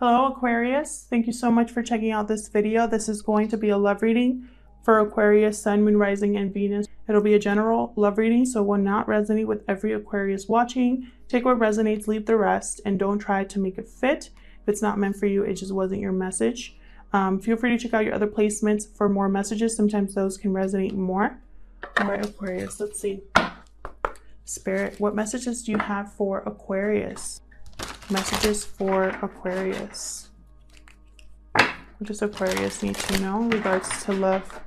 Hello Aquarius, thank you so much for checking out this video. This is going to be a love reading for Aquarius, Sun, Moon, Rising, and Venus. It'll be a general love reading, so will not resonate with every Aquarius watching. Take what resonates, leave the rest, and don't try to make it fit. If it's not meant for you, it just wasn't your message. Feel free to check out your other placements for more messages. Sometimes those can resonate more. All right, Aquarius, let's see. Spirit, what messages do you have for Aquarius? Messages for Aquarius. What does Aquarius need to know in regards to love?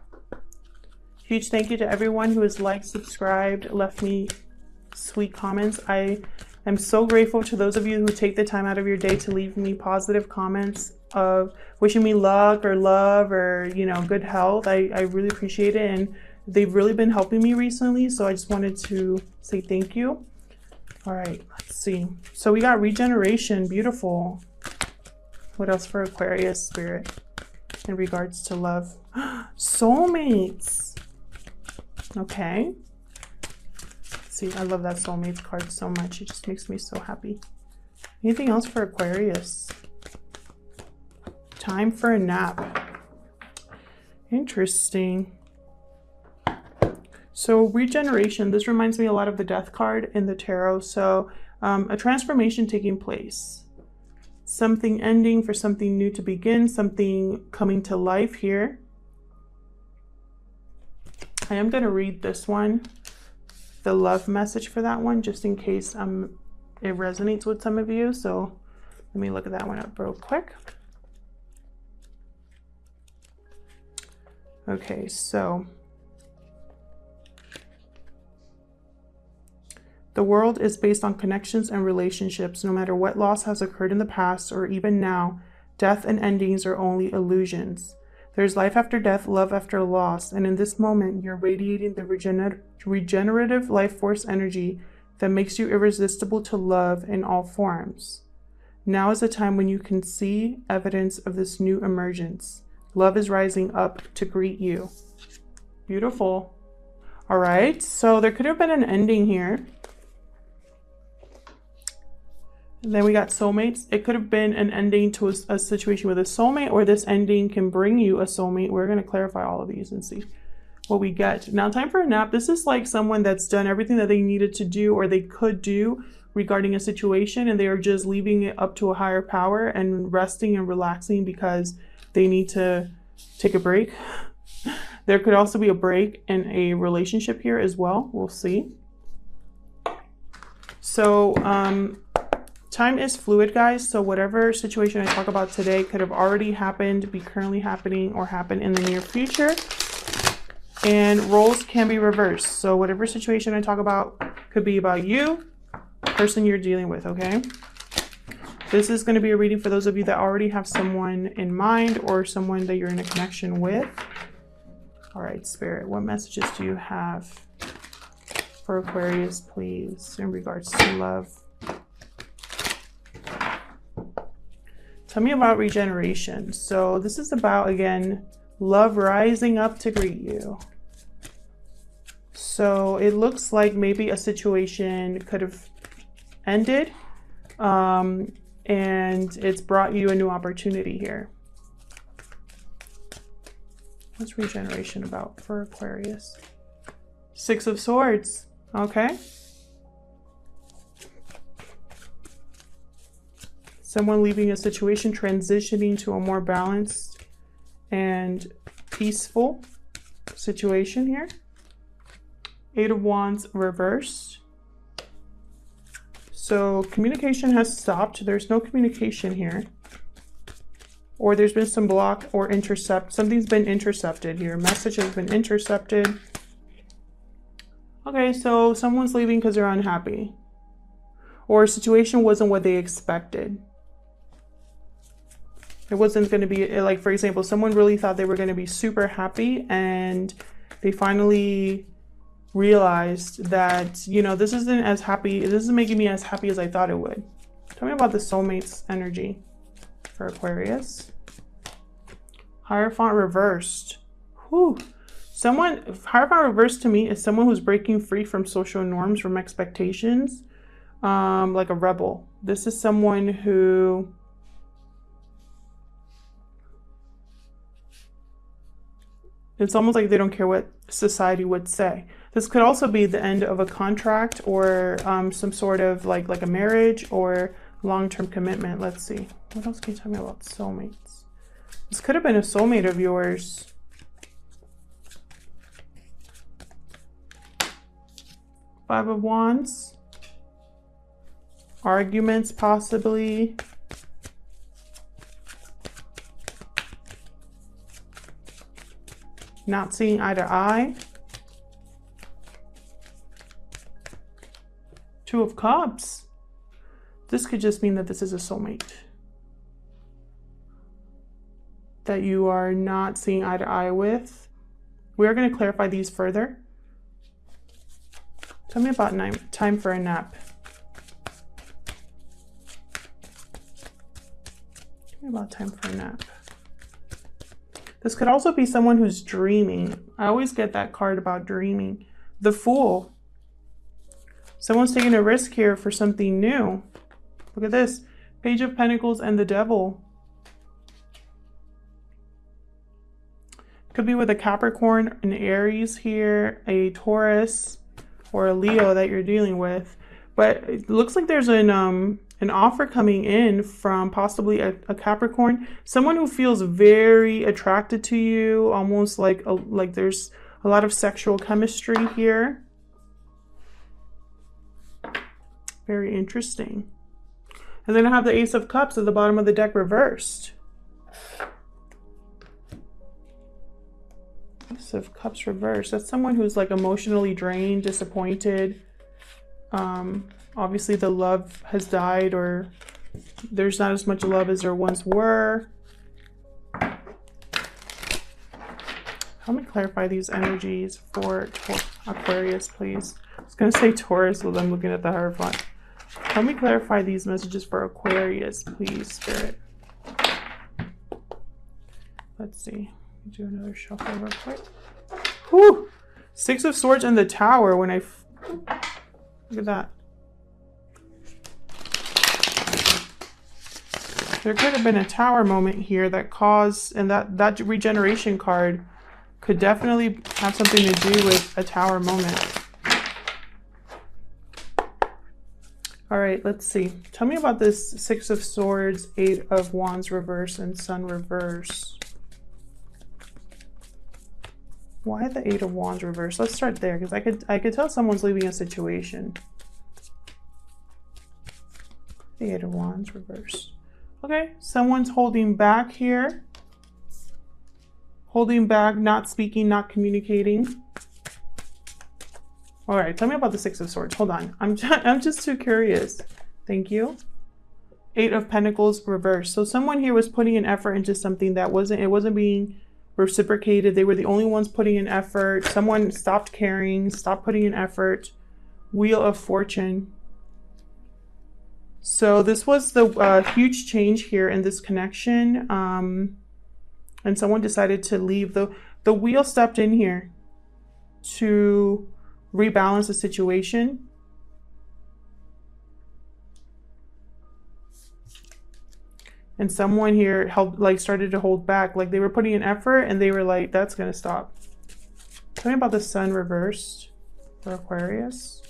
Huge thank you to everyone who has liked, subscribed, left me sweet comments. I am so grateful to those of you who take the time out of your day to leave me positive comments of wishing me luck or love or, you know, good health. I really appreciate it, and they've really been helping me recently, so I just wanted to say thank you. All right, let's see. So we got regeneration, beautiful. What else for Aquarius, Spirit, in regards to love? Soulmates. Okay. Let's see, I love that soulmates card so much. It just makes me so happy. Anything else for Aquarius? Time for a nap. Interesting. So regeneration, this reminds me a lot of the death card in the tarot. So a transformation taking place, something ending for something new to begin, something coming to life here. I am going to read this one, the love message for that one, just in case it resonates with some of you. So let me look at that one up real quick. Okay, so the world is based on connections and relationships. No matter what loss has occurred in the past or even now, death and endings are only illusions. There's life after death, love after loss, and in this moment, you're radiating the regenerative life force energy that makes you irresistible to love in all forms. Now is the time when you can see evidence of this new emergence. Love is rising up to greet you. Beautiful. All right, so there could have been an ending here. And then we got soulmates. It could have been an ending to a situation with a soulmate, or this ending can bring you a soulmate. We're going to clarify all of these and see what we get. Now, time for a nap. This is like someone that's done everything that they needed to do or they could do regarding a situation, and they are just leaving it up to a higher power and resting and relaxing because they need to take a break. There could also be a break in a relationship here as well. We'll see. So, time is fluid, guys, so whatever situation I talk about today could have already happened, be currently happening, or happen in the near future. And roles can be reversed. So whatever situation I talk about could be about you, person you're dealing with, okay? This is going to be a reading for those of you that already have someone in mind or someone that you're in a connection with. All right, Spirit, what messages do you have for Aquarius, please, in regards to love? Tell me about regeneration. So this is about, again, love rising up to greet you. So it looks like maybe a situation could have ended, and it's brought you a new opportunity here. What's regeneration about for Aquarius? Six of Swords. Okay. Someone leaving a situation, transitioning to a more balanced and peaceful situation here. Eight of Wands reversed. So communication has stopped. There's no communication here. Or there's been some block or intercept. Something's been intercepted here. Message has been intercepted. Okay, so someone's leaving because they're unhappy. Or a situation wasn't what they expected. It wasn't going to be, like, for example, someone really thought they were going to be super happy, and they finally realized that, you know, this isn't as happy. This isn't making me as happy as I thought it would. Tell me about the soulmates energy for Aquarius. Hierophant reversed. Whew. Hierophant reversed to me is someone who's breaking free from social norms, from expectations, like a rebel. This is someone who It's almost like they don't care what society would say. This could also be the end of a contract or some sort of like a marriage or long-term commitment. Let's see. What else can you tell me about soulmates? This could have been a soulmate of yours. Five of Wands. Arguments, possibly. Not seeing eye to eye. Two of Cups. This could just mean that this is a soulmate. That you are not seeing eye to eye with. We're going to clarify these further. Tell me about time for a nap. Tell me about time for a nap. This could also be someone who's dreaming. I always get that card about dreaming. The Fool. Someone's taking a risk here for something new. Look at this. Page of Pentacles and the Devil. Could be with a Capricorn, an Aries here, a Taurus, or a Leo that you're dealing with. But it looks like there's an offer coming in from possibly a Capricorn. Someone who feels very attracted to you, almost like there's a lot of sexual chemistry here. Very interesting. And then I have the Ace of Cups at the bottom of the deck reversed. Ace of Cups reversed. That's someone who's like emotionally drained, disappointed. Obviously the love has died, or there's not as much love as there once were. Help me clarify these energies for Aquarius, please. I was going to say Taurus while I'm looking at the Hierophant. Help me clarify these messages for Aquarius, please, Spirit. Let's see. Do another shuffle real quick. Whew! Six of Swords and the Tower. When I look at that. There could have been a Tower moment here that caused, and that regeneration card could definitely have something to do with a Tower moment. All right, let's see. Tell me about this Six of Swords, Eight of Wands reverse, and Sun reverse. Why the Eight of Wands reverse? Let's start there, because I could tell someone's leaving a situation. The Eight of Wands reverse. Okay, someone's holding back here. Holding back, not speaking, not communicating. All right, tell me about the Six of Swords. Hold on, I'm just too curious. Thank you. Eight of Pentacles reversed. So someone here was putting an effort into something that wasn't being reciprocated. They were the only ones putting in effort. Someone stopped caring, stopped putting in effort. Wheel of Fortune. So this was the huge change here in this connection. And someone decided to leave. The wheel stepped in here to rebalance the situation. And someone here started to hold back. Like they were putting in effort and they were like, that's gonna stop. Tell me about the Sun reversed for Aquarius.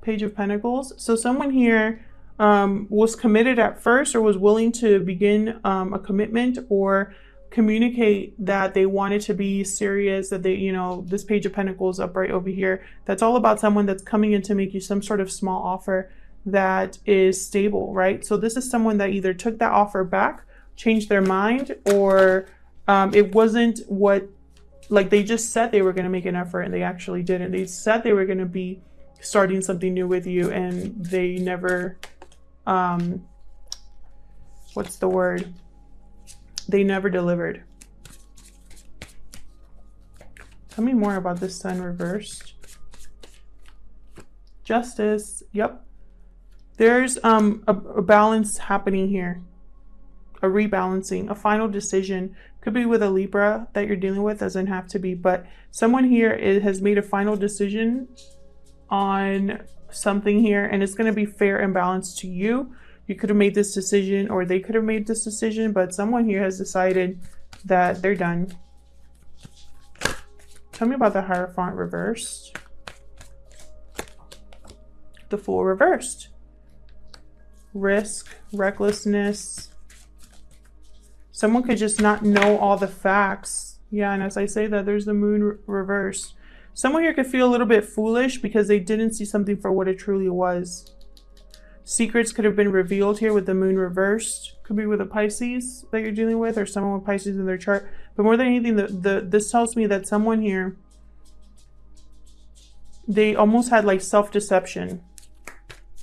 Page of Pentacles. So someone here was committed at first, or was willing to begin a commitment or communicate that they wanted to be serious, that they, you know, this Page of Pentacles up right over here, that's all about someone that's coming in to make you some sort of small offer that is stable, right? So this is someone that either took that offer back, changed their mind, or it wasn't what, like they just said they were going to make an effort and they actually didn't. They said they were going to be starting something new with you and they never, what's the word? They never delivered. Tell me more about this Sun reversed. Justice. Yep. There's a balance happening here. A rebalancing, a final decision. Could be with a Libra that you're dealing with, doesn't have to be, but someone here has made a final decision on something here, and it's going to be fair and balanced to you. You could have made this decision, or they could have made this decision, but someone here has decided that they're done. Tell me about the Hierophant reversed. The Fool reversed. Risk, recklessness. Someone could just not know all the facts. Yeah, and as I say that, there's the Moon reversed. Someone here could feel a little bit foolish because they didn't see something for what it truly was. Secrets could have been revealed here with the Moon reversed. Could be with a Pisces that you're dealing with, or someone with Pisces in their chart. But more than anything, this tells me that someone here, they almost had like self-deception.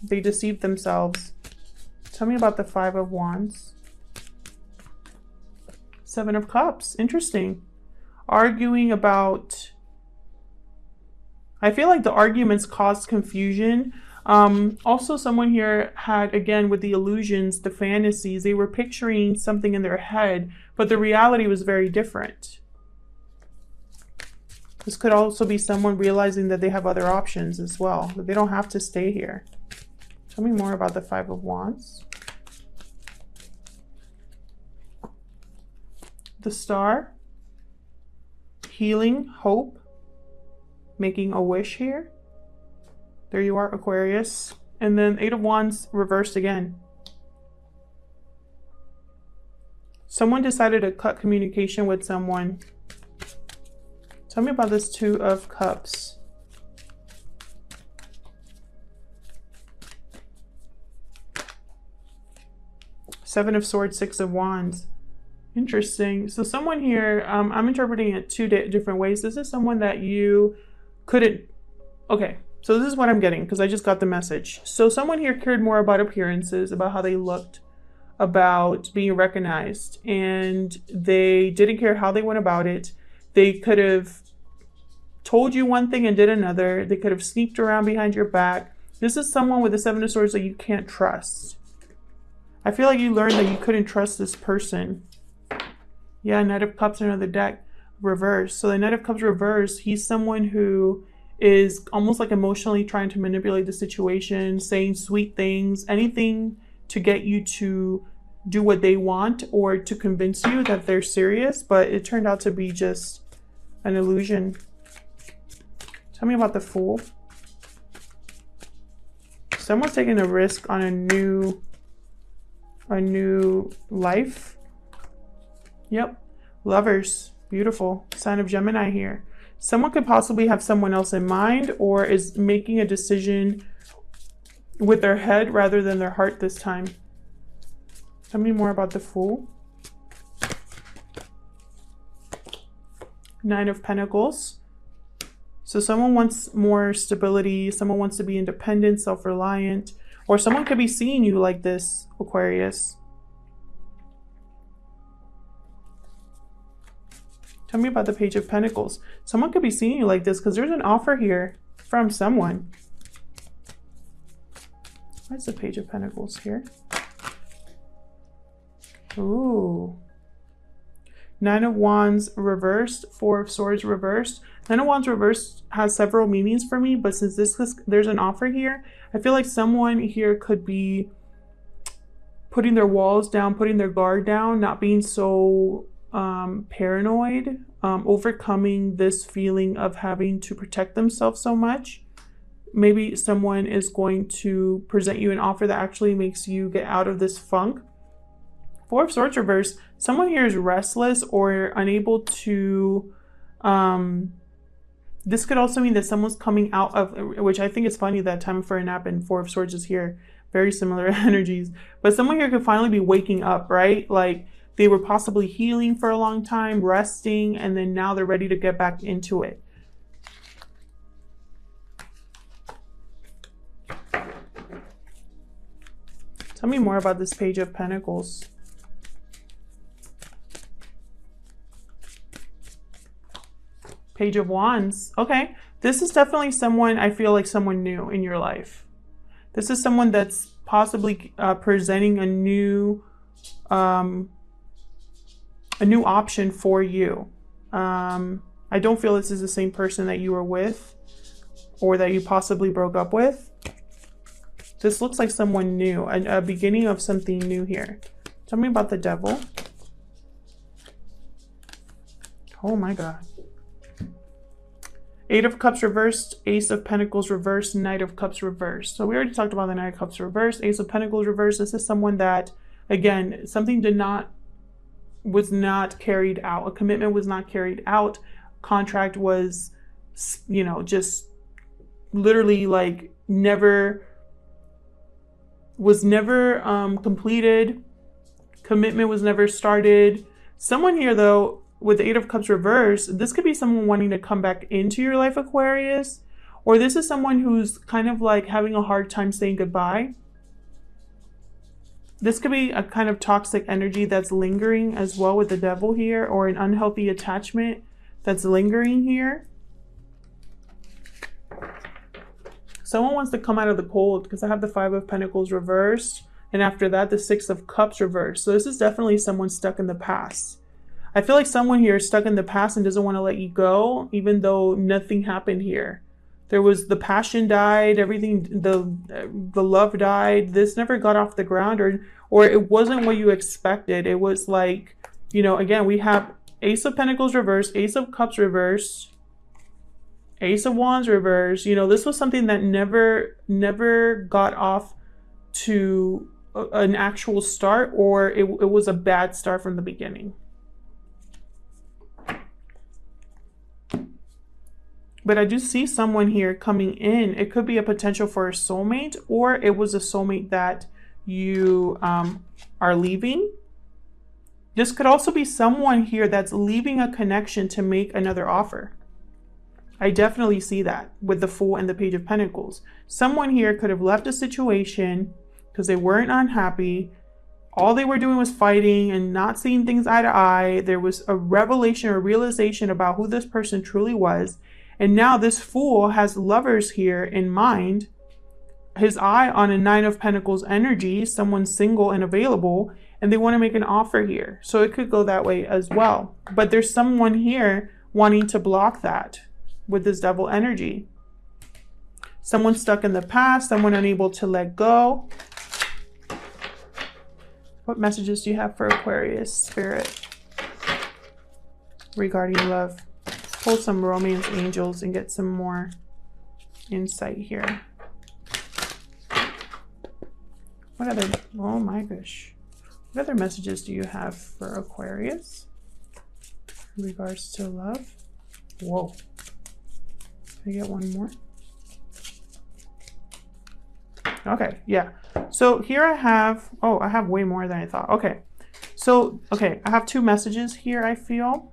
They deceived themselves. Tell me about the Five of Wands. Seven of Cups. Interesting. Arguing about... I feel like the arguments caused confusion. Also, someone here had, again, with the illusions, the fantasies, they were picturing something in their head, but the reality was very different. This could also be someone realizing that they have other options as well, that they don't have to stay here. Tell me more about the Five of Wands. The Star. Healing, hope. Making a wish here. There you are, Aquarius. And then Eight of Wands reversed again. Someone decided to cut communication with someone. Tell me about this Two of Cups. Seven of Swords, Six of Wands. Interesting. So someone here, I'm interpreting it two different ways. This is someone that you couldn't... Okay. So this is what I'm getting, because I just got the message. So someone here cared more about appearances, about how they looked, about being recognized, and they didn't care how they went about it. They could have told you one thing and did another. They could have sneaked around behind your back. This is someone with the Seven of Swords that you can't trust. I feel like you learned that you couldn't trust this person. Yeah, Knight of Cups, another deck, reverse. So the Knight of Cups reverse, he's someone who is almost like emotionally trying to manipulate the situation, saying sweet things, anything to get you to do what they want or to convince you that they're serious, but it turned out to be just an illusion. Tell me about the Fool. Someone's taking a risk on a new life. Yep. Lovers. Beautiful. Sign of Gemini here. Someone could possibly have someone else in mind, or is making a decision with their head rather than their heart this time. Tell me more about the Fool. Nine of Pentacles. So someone wants more stability. Someone wants to be independent, self-reliant, or someone could be seeing you like this, Aquarius. Tell me about the Page of Pentacles. Someone could be seeing you like this because there's an offer here from someone. What's the Page of Pentacles here? Ooh. Nine of Wands reversed. Four of Swords reversed. Nine of Wands reversed has several meanings for me, but since there's an offer here, I feel like someone here could be putting their walls down, putting their guard down, not being so paranoid, overcoming this feeling of having to protect themselves so much. Maybe someone is going to present you an offer that actually makes you get out of this funk. Four of Swords reverse. Someone here is restless or unable to... this could also mean that someone's coming out of... Which I think is funny that Time for a Nap and Four of Swords is here. Very similar energies. But someone here could finally be waking up, right? Like, they were possibly healing for a long time, resting, and then now they're ready to get back into it. Tell me more about this Page of Pentacles. Page of Wands. Okay. This is definitely someone, I feel like someone new in your life. This is someone that's possibly presenting a new option for you. I don't feel this is the same person that you were with or that you possibly broke up with. This looks like someone new, a beginning of something new here. Tell me about the Devil. Oh my God. Eight of Cups reversed, Ace of Pentacles reversed, Knight of Cups reversed. So we already talked about the Knight of Cups reversed, Ace of Pentacles reversed. This is someone that, again, something was not carried out. A commitment was not carried out. Contract was, you know, just literally like was never completed. Commitment was never started. Someone here though, with the Eight of Cups reversed, this could be someone wanting to come back into your life, Aquarius, or this is someone who's kind of like having a hard time saying goodbye. This could be a kind of toxic energy that's lingering as well with the Devil here, or an unhealthy attachment that's lingering here. Someone wants to come out of the cold because I have the Five of Pentacles reversed, and after that, the Six of Cups reversed. So this is definitely someone stuck in the past. I feel like someone here is stuck in the past and doesn't want to let you go, even though nothing happened here. There was the passion died, everything, the love died. This never got off the ground, or it wasn't what you expected. It was like, you know, again, we have Ace of Pentacles reversed, Ace of Cups reversed, Ace of Wands reversed. You know, this was something that never got off to an actual start, or it was a bad start from the beginning. But I do see someone here coming in. It could be a potential for a soulmate, or it was a soulmate that you are leaving. This could also be someone here that's leaving a connection to make another offer. I definitely see that with the Fool and the Page of Pentacles. Someone here could have left a situation because they weren't unhappy. All they were doing was fighting and not seeing things eye to eye. There was a revelation or realization about who this person truly was. And now this Fool has lovers here in mind, his eye on a Nine of Pentacles energy, someone single and available, and they want to make an offer here. So it could go that way as well. But there's someone here wanting to block that with this Devil energy. Someone stuck in the past, someone unable to let go. What messages do you have for Aquarius Spirit regarding love? Pull some romance angels and get some more insight here. What other, oh my gosh. What other messages do you have for Aquarius in regards to love? Whoa. Can I get one more? Okay, yeah. So here I have, oh, I have way more than I thought. Okay. So, okay, I have two messages here, I feel.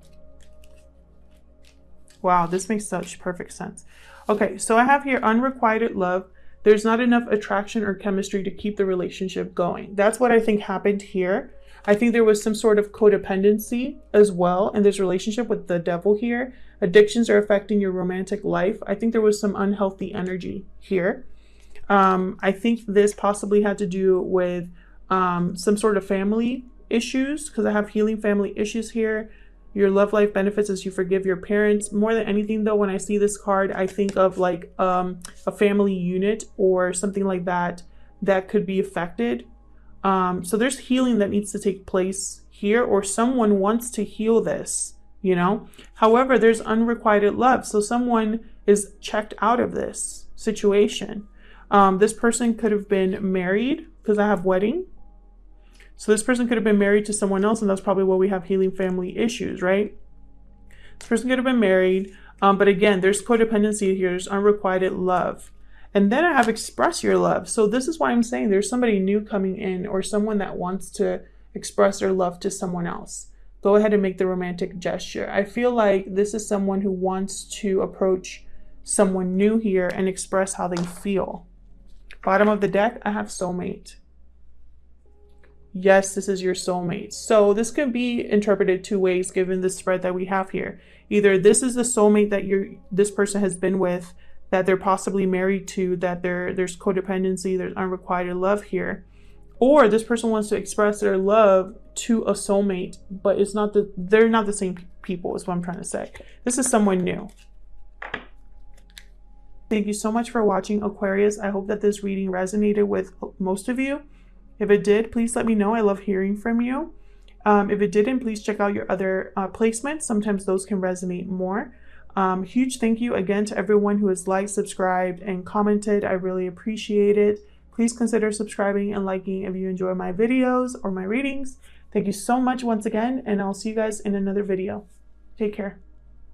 Wow, this makes such perfect sense. Okay, so I have here unrequited love. There's not enough attraction or chemistry to keep the relationship going. That's what I think happened here. I think there was some sort of codependency as well in this relationship with the Devil here. Addictions are affecting your romantic life. I think there was some unhealthy energy here. I think this possibly had to do with some sort of family issues, because I have healing family issues here. Your love life benefits as you forgive your parents. More than anything though, when I see this card, I think of like a family unit or something like that that could be affected. So there's healing that needs to take place here, or someone wants to heal this, you know. However, there's unrequited love. So someone is checked out of this situation. This person could have been married, because I have wedding. So this person could have been married to someone else, and that's probably why we have healing family issues, right? This person could have been married, but again, there's codependency here. There's unrequited love. And then I have express your love. So this is why I'm saying there's somebody new coming in, or someone that wants to express their love to someone else. Go ahead and make the romantic gesture. I feel like this is someone who wants to approach someone new here and express how they feel. Bottom of the deck, I have soulmate. Yes, this is your soulmate. So this could be interpreted two ways given the spread that we have here. Either this is the soulmate that this person has been with, that they're possibly married to, that there's codependency, there's unrequited love here. Or this person wants to express their love to a soulmate, but they're not the same people, is what I'm trying to say. This is someone new. Thank you so much for watching, Aquarius. I hope that this reading resonated with most of you. If it did, please let me know. I love hearing from you. If it didn't, please check out your other placements. Sometimes those can resonate more. Huge thank you again to everyone who has liked, subscribed, and commented. I really appreciate it. Please consider subscribing and liking if you enjoy my videos or my readings. Thank you so much once again, and I'll see you guys in another video. Take care.